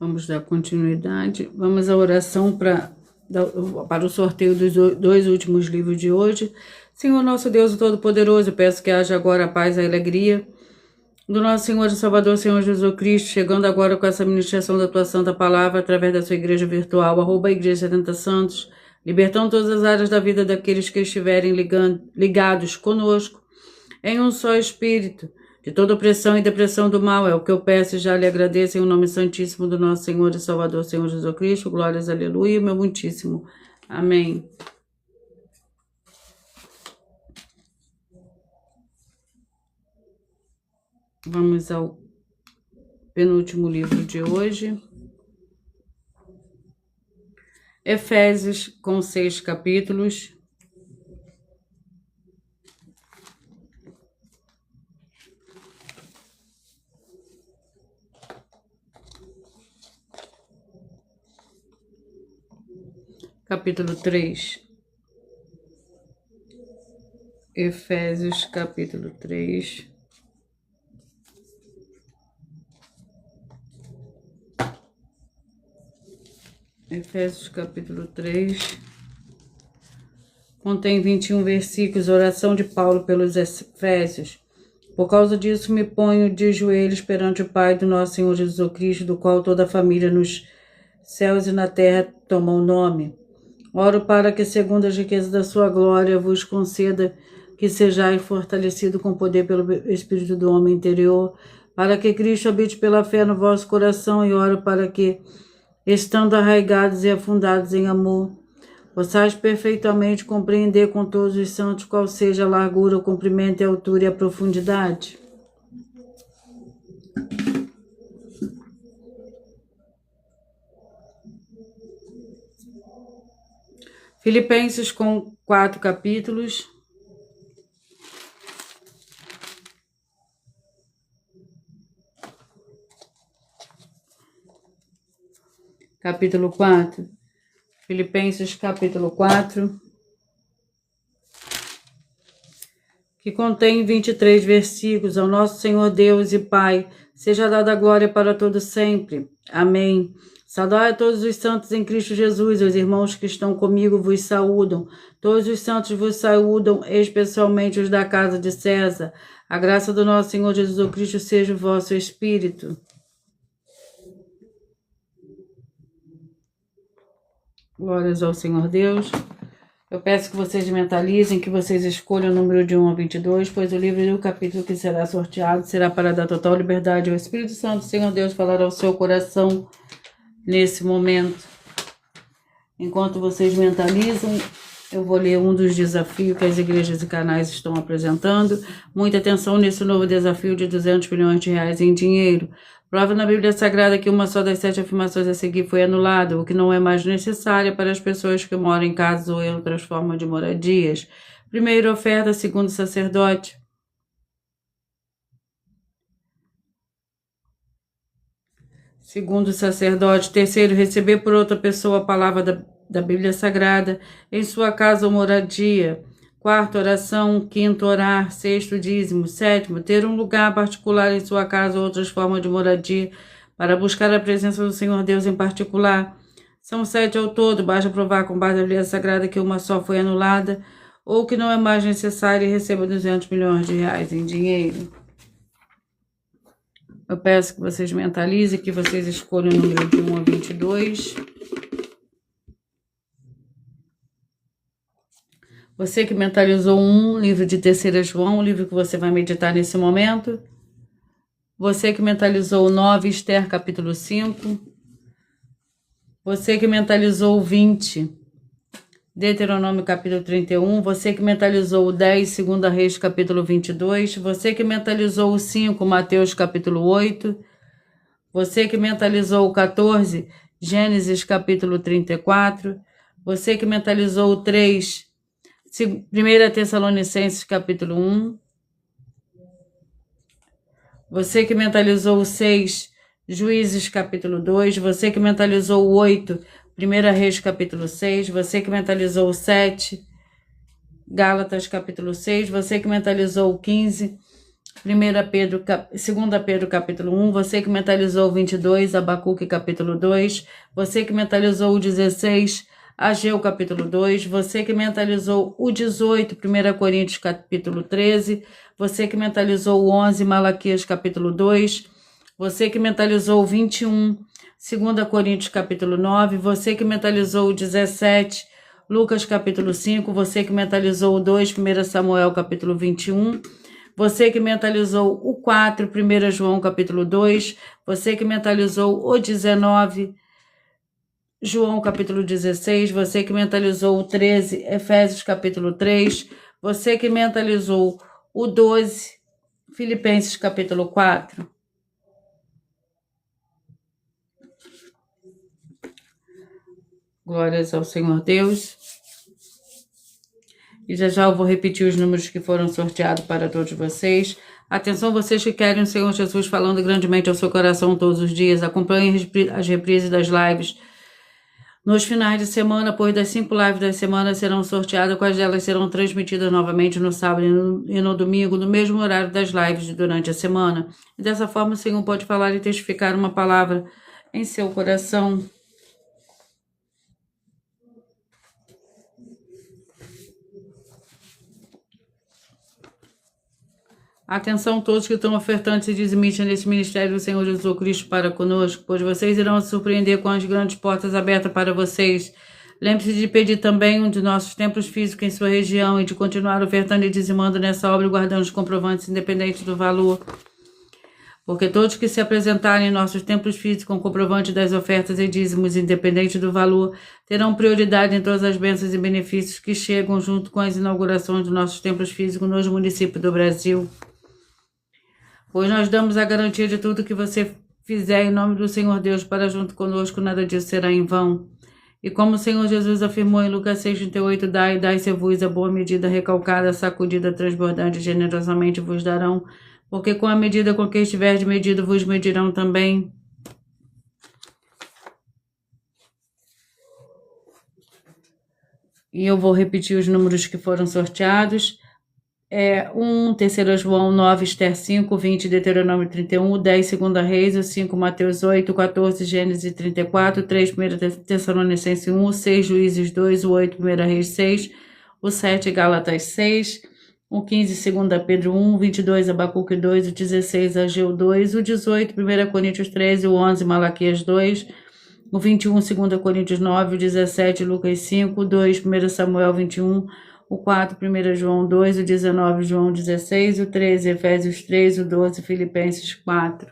Vamos dar continuidade. Vamos à oração para o sorteio dos dois últimos livros de hoje. Senhor nosso Deus Todo-Poderoso, peço que haja agora a paz e a alegria do nosso Senhor e Salvador, Senhor Jesus Cristo, chegando agora com essa ministração da tua santa palavra através da sua igreja virtual, @igreja 70 Santos, libertando todas as áreas da vida daqueles que estiverem ligados conosco em um só espírito, de toda opressão e depressão do mal, é o que eu peço e já lhe agradeço em nome santíssimo do nosso Senhor e Salvador, Senhor Jesus Cristo. Glórias, aleluia, meu muitíssimo. Amém. Vamos ao penúltimo livro de hoje. Efésios, com 6 capítulos. Capítulo 3. Efésios, capítulo 3. Efésios, capítulo 3. Contém 21 versículos, oração de Paulo pelos Efésios. Por causa disso, me ponho de joelhos perante o Pai do nosso Senhor Jesus Cristo, do qual toda a família nos céus e na terra toma o nome. Oro para que, segundo as riquezas da sua glória, vos conceda que sejais fortalecido com poder pelo Espírito do homem interior, para que Cristo habite pela fé no vosso coração, e oro para que, estando arraigados e afundados em amor, possais perfeitamente compreender com todos os santos qual seja a largura, o comprimento, a altura e a profundidade. Filipenses, com 4 capítulos. Capítulo 4. Filipenses, capítulo 4. Que contém 23 versículos. Ao nosso Senhor Deus e Pai, seja dada a glória para todo sempre. Amém. Saudai a todos os santos em Cristo Jesus, os irmãos que estão comigo vos saúdam. Todos os santos vos saúdam, especialmente os da casa de César. A graça do nosso Senhor Jesus Cristo seja o vosso espírito. Glórias ao Senhor Deus. Eu peço que vocês mentalizem, que vocês escolham o número de 1 a 22, pois o livro e o capítulo que será sorteado será para dar total liberdade ao Espírito Santo. Senhor Deus falará ao seu coração nesse momento. Enquanto vocês mentalizam, eu vou ler um dos desafios que as igrejas e canais estão apresentando. Muita atenção nesse novo desafio de 200 milhões de reais em dinheiro. Prova na Bíblia Sagrada que uma só das 7 afirmações a seguir foi anulada, o que não é mais necessário para as pessoas que moram em casas ou em outras formas de moradias. Primeira oferta, segundo sacerdote. Segundo sacerdote. Terceiro, receber por outra pessoa a palavra da Bíblia Sagrada em sua casa ou moradia. Quarto, oração. Quinto, orar. Sexto, dízimo. Sétimo, ter um lugar particular em sua casa ou outras formas de moradia para buscar a presença do Senhor Deus em particular. São 7 ao todo, basta provar com base na Bíblia Sagrada que uma só foi anulada ou que não é mais necessária e receba 200 milhões de reais em dinheiro. Eu peço que vocês mentalizem, que vocês escolham o número de 1 a 22. Você que mentalizou livro de 3 João, o livro que você vai meditar nesse momento. Você que mentalizou 9, Esther, capítulo 5. Você que mentalizou 20, Deuteronômio, capítulo 31. Você que mentalizou 10, 2 Reis, capítulo 22. Você que mentalizou 5, Mateus, capítulo 8. Você que mentalizou 14, Gênesis, capítulo 34. Você que mentalizou 3, 1 Tessalonicenses, capítulo 1. Você que mentalizou 6, Juízes, capítulo 2. Você que mentalizou 8, 1 Reis, capítulo 6. Você que mentalizou 7, Gálatas, capítulo 6. Você que mentalizou 15, 2 Pedro, capítulo 1. Você que mentalizou 22, Abacuque, capítulo 2. Você que mentalizou o 16, Ageu, capítulo 2. Você que mentalizou o 18, 1 Coríntios, capítulo 13. Você que mentalizou o 11, Malaquias, capítulo 2. Você que mentalizou o 21, 2 Coríntios, capítulo 9. Você que mentalizou o 17, Lucas, capítulo 5. Você que mentalizou o 2, 1 Samuel, capítulo 21. Você que mentalizou o 4, 1 João, capítulo 2. Você que mentalizou o 19, João, capítulo 16. Você que mentalizou o 13, Efésios, capítulo 3. Você que mentalizou o 12, Filipenses, capítulo 4. Glórias ao Senhor Deus. E já eu vou repetir os números que foram sorteados para todos vocês. Atenção, vocês que querem o Senhor Jesus falando grandemente ao seu coração todos os dias. Acompanhem as reprises das lives. Nos finais de semana, pois das 5 lives da semana serão sorteadas, quais delas serão transmitidas novamente no sábado e no domingo, no mesmo horário das lives durante a semana. E dessa forma o Senhor pode falar e testificar uma palavra em seu coração. Atenção todos que estão ofertantes e dizimistas nesse ministério do Senhor Jesus Cristo para conosco, pois vocês irão se surpreender com as grandes portas abertas para vocês. Lembre-se de pedir também um de nossos templos físicos em sua região e de continuar ofertando e dizimando nessa obra e guardando os comprovantes independentes do valor. Porque todos que se apresentarem em nossos templos físicos com comprovante das ofertas e dízimos independente do valor, terão prioridade em todas as bênçãos e benefícios que chegam junto com as inaugurações dos nossos templos físicos nos municípios do Brasil. Pois nós damos a garantia de tudo que você fizer em nome do Senhor Deus para junto conosco, nada disso será em vão. E como o Senhor Jesus afirmou em Lucas 6,38, dai-se-vos a boa medida, recalcada, sacudida, transbordante, generosamente vos darão, porque com a medida com que estiverdes medido, vos medirão também. E eu vou repetir os números que foram sorteados. 1, 3 João 9, Esther 5, 20, Deuteronômio 31, 10, 2 Reis, o 5, Mateus 8, 14, Gênesis 34, 3, 1 Tessalonicenses 1, 6, Juízes 2, o 8, 1 Reis 6, o 7, Gálatas 6, o 15, 2 Pedro 1, 22, Abacuque 2, o 16, Ageu 2, o 18, 1 Coríntios 13, o 11, Malaquias 2, o 21, 2 Coríntios 9, o 17, Lucas 5, o 2, 1 Samuel 21, o 4, 1 João 2, o 19, João 16, o 13, Efésios 3, o 12, Filipenses 4.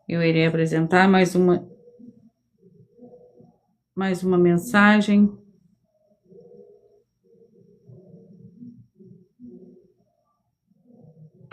Eu irei apresentar mais uma mensagem.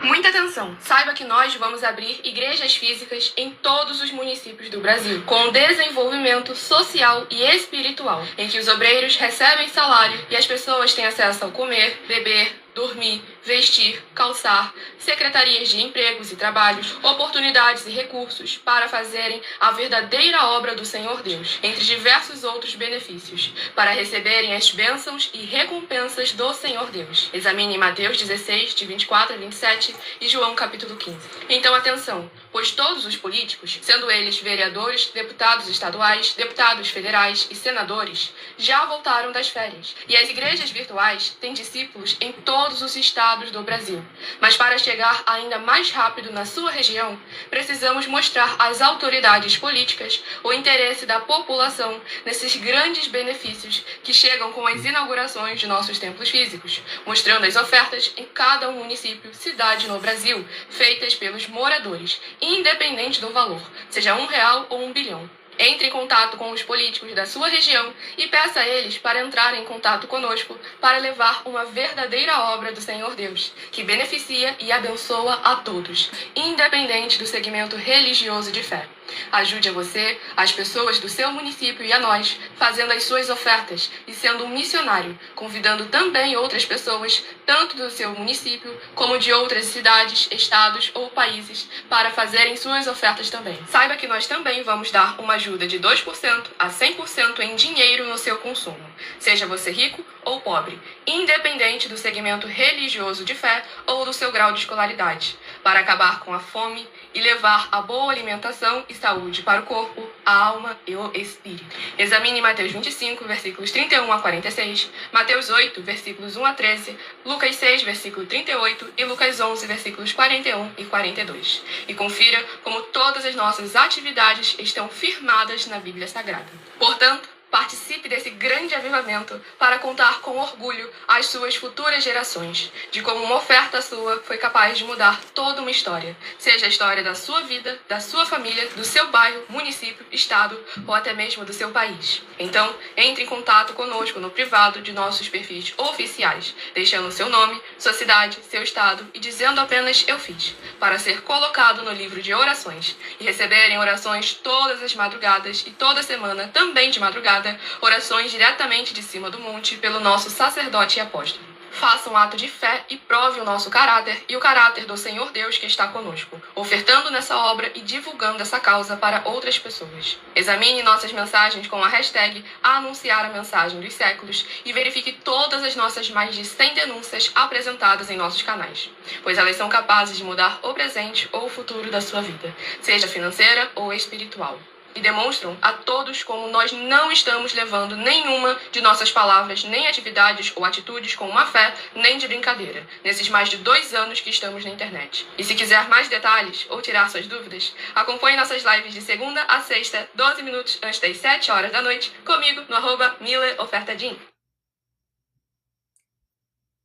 Muita atenção! Saiba que nós vamos abrir igrejas físicas em todos os municípios do Brasil, com desenvolvimento social e espiritual, em que os obreiros recebem salário e as pessoas têm acesso ao comer, beber, dormir, vestir, calçar, secretarias de empregos e trabalhos, oportunidades e recursos para fazerem a verdadeira obra do Senhor Deus, entre diversos outros benefícios, para receberem as bênçãos e recompensas do Senhor Deus. Examine Mateus 16, de 24 a 27 e João capítulo 15. Então atenção, pois todos os políticos, sendo eles vereadores, deputados estaduais, deputados federais e senadores, já voltaram das férias, e as igrejas virtuais têm discípulos em todos os estados estados do Brasil. Mas para chegar ainda mais rápido na sua região, precisamos mostrar às autoridades políticas o interesse da população nesses grandes benefícios que chegam com as inaugurações de nossos templos físicos, mostrando as ofertas em cada município, cidade no Brasil, feitas pelos moradores, independente do valor, seja R$1 ou 1 bilhão. Entre em contato com os políticos da sua região e peça a eles para entrarem em contato conosco para levar uma verdadeira obra do Senhor Deus, que beneficia e abençoa a todos, independente do segmento religioso de fé. Ajude a você, as pessoas do seu município e a nós, fazendo as suas ofertas e sendo um missionário, convidando também outras pessoas, tanto do seu município como de outras cidades, estados ou países, para fazerem suas ofertas também. Saiba que nós também vamos dar uma ajuda de 2% a 100% em dinheiro no seu consumo, seja você rico ou pobre, independente do segmento religioso de fé ou do seu grau de escolaridade, para acabar com a fome e levar a boa alimentação e saúde para o corpo, a alma e o espírito. Examine Mateus 25, versículos 31 a 46, Mateus 8, versículos 1 a 13, Lucas 6, versículo 38 e Lucas 11, versículos 41 e 42. E confira como todas as nossas atividades estão firmadas na Bíblia Sagrada. Portanto, participe desse grande avivamento para contar com orgulho às suas futuras gerações, de como uma oferta sua foi capaz de mudar toda uma história, seja a história da sua vida, da sua família, do seu bairro, município, estado ou até mesmo do seu país. Então, entre em contato conosco no privado de nossos perfis oficiais, deixando seu nome, sua cidade, seu estado e dizendo apenas "eu fiz", para ser colocado no livro de orações e receberem orações todas as madrugadas e toda semana, também de madrugada, orações diretamente de cima do monte pelo nosso sacerdote e apóstolo. Faça um ato de fé e prove o nosso caráter e o caráter do Senhor Deus que está conosco, ofertando nessa obra e divulgando essa causa para outras pessoas. Examine nossas mensagens com a hashtag #anunciar a mensagem dos séculos e verifique todas as nossas mais de 100 denúncias apresentadas em nossos canais, pois elas são capazes de mudar o presente ou o futuro da sua vida, seja financeira ou espiritual. E demonstram a todos como nós não estamos levando nenhuma de nossas palavras, nem atividades ou atitudes com má fé, nem de brincadeira, nesses mais de 2 anos que estamos na internet. E se quiser mais detalhes ou tirar suas dúvidas, acompanhe nossas lives de segunda a sexta, 12 minutos antes das 7 horas da noite, comigo no @MillerOfertaDin.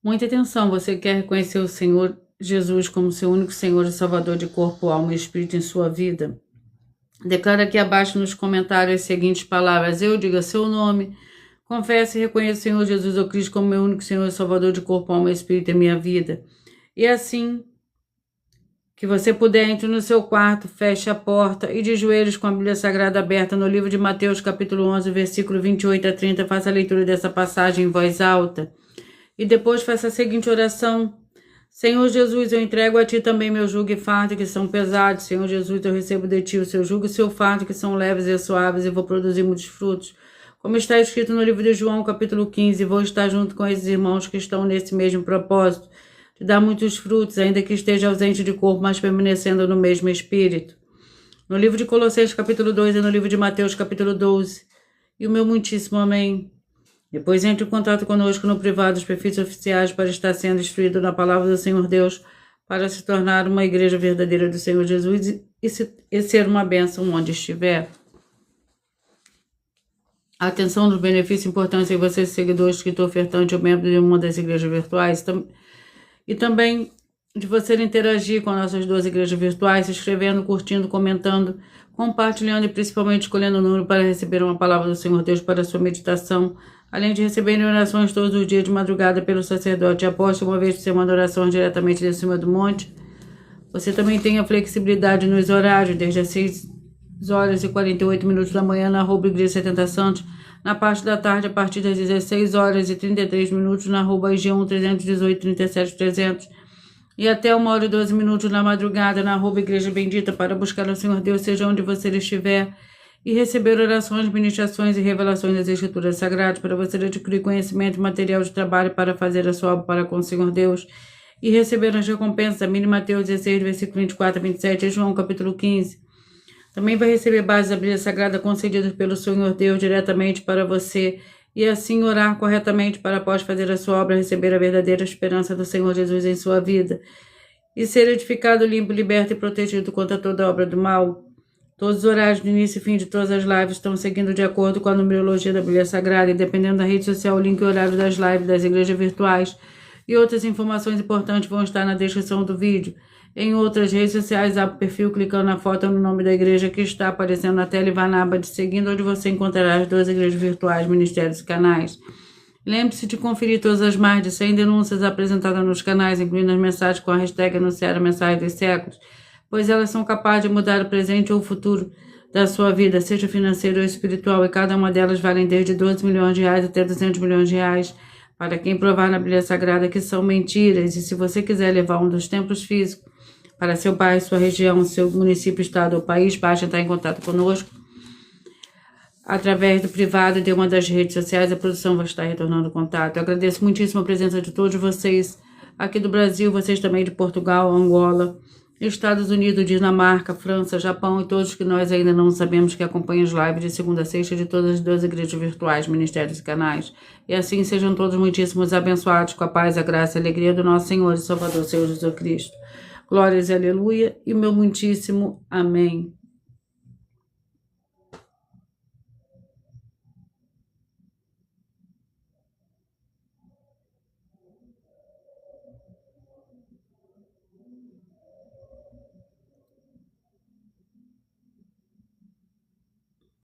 Muita atenção, você quer reconhecer o Senhor Jesus como seu único Senhor e Salvador de corpo, alma e espírito em sua vida? Declara aqui abaixo nos comentários as seguintes palavras: eu diga seu nome, confesse e reconheça o Senhor Jesus ou Cristo como meu único Senhor e Salvador de corpo, alma e espírito em minha vida. E assim que você puder, entre no seu quarto, feche a porta e de joelhos com a Bíblia Sagrada aberta no livro de Mateus, capítulo 11, versículo 28 a 30, faça a leitura dessa passagem em voz alta. E depois faça a seguinte oração: Senhor Jesus, eu entrego a Ti também meu jugo e fardo que são pesados. Senhor Jesus, eu recebo de Ti o seu jugo e o seu fardo que são leves e suaves e vou produzir muitos frutos. Como está escrito no livro de João, capítulo 15, vou estar junto com esses irmãos que estão nesse mesmo propósito, de dar muitos frutos, ainda que esteja ausente de corpo, mas permanecendo no mesmo espírito. No livro de Colossenses, capítulo 2 e no livro de Mateus, capítulo 12. E o meu muitíssimo amém. Depois entre em contato conosco no privado dos perfis oficiais para estar sendo instruído na palavra do Senhor Deus, para se tornar uma igreja verdadeira do Senhor Jesus e ser uma bênção onde estiver. A atenção dos benefícios importantes em você, seguidor, escritor, ofertante ou membro de uma das igrejas virtuais, e também de você interagir com nossas 2 igrejas virtuais, se inscrevendo, curtindo, comentando, compartilhando e principalmente escolhendo o número para receber uma palavra do Senhor Deus para a sua meditação, além de receberem orações todos os dias de madrugada pelo sacerdote e apóstolo, uma vez por semana orações diretamente de cima do monte. Você também tem a flexibilidade nos horários, desde as 6h48 da manhã na @Igreja 70 Santos, na parte da tarde a partir das 16h33 na @IG1 318 37 300 e até 1h12 na madrugada na @Igreja Bendita para buscar o Senhor Deus, seja onde você estiver, e receber orações, ministrações e revelações das Escrituras Sagradas para você adquirir conhecimento e material de trabalho para fazer a sua obra para com o Senhor Deus e receber as recompensas, a mínima Mateus 16, versículo 24 a 27 e João capítulo 15. Também vai receber bases da Bíblia Sagrada concedidas pelo Senhor Deus diretamente para você e assim orar corretamente para, após fazer a sua obra, receber a verdadeira esperança do Senhor Jesus em sua vida e ser edificado, limpo, liberto e protegido contra toda obra do mal. Todos os horários do início e fim de todas as lives estão seguindo de acordo com a numerologia da Bíblia Sagrada e, dependendo da rede social, o link e horário das lives das igrejas virtuais e outras informações importantes vão estar na descrição do vídeo. Em outras redes sociais, abre o perfil clicando na foto ou no nome da igreja que está aparecendo na tela e vá na aba de seguindo, onde você encontrará as 2 igrejas virtuais, ministérios e canais. Lembre-se de conferir todas as mais de 100 denúncias apresentadas nos canais, incluindo as mensagens com a hashtag anunciar a mensagem dos séculos, pois elas são capazes de mudar o presente ou o futuro da sua vida, seja financeiro ou espiritual, e cada uma delas vale desde 12 milhões de reais até 200 milhões de reais, para quem provar na Bíblia Sagrada que são mentiras. E se você quiser levar um dos templos físicos para seu bairro, sua região, seu município, estado ou país, basta entrar em contato conosco através do privado de uma das redes sociais. A produção vai estar retornando o contato. Eu agradeço muitíssimo a presença de todos vocês aqui do Brasil, vocês também de Portugal, Angola, Estados Unidos, Dinamarca, França, Japão e todos que nós ainda não sabemos que acompanham as lives de segunda a sexta de todas as 2 igrejas virtuais, ministérios e canais. E assim sejam todos muitíssimos abençoados com a paz, a graça e a alegria do nosso Senhor e Salvador, Senhor Jesus Cristo. Glórias e aleluia e meu muitíssimo amém.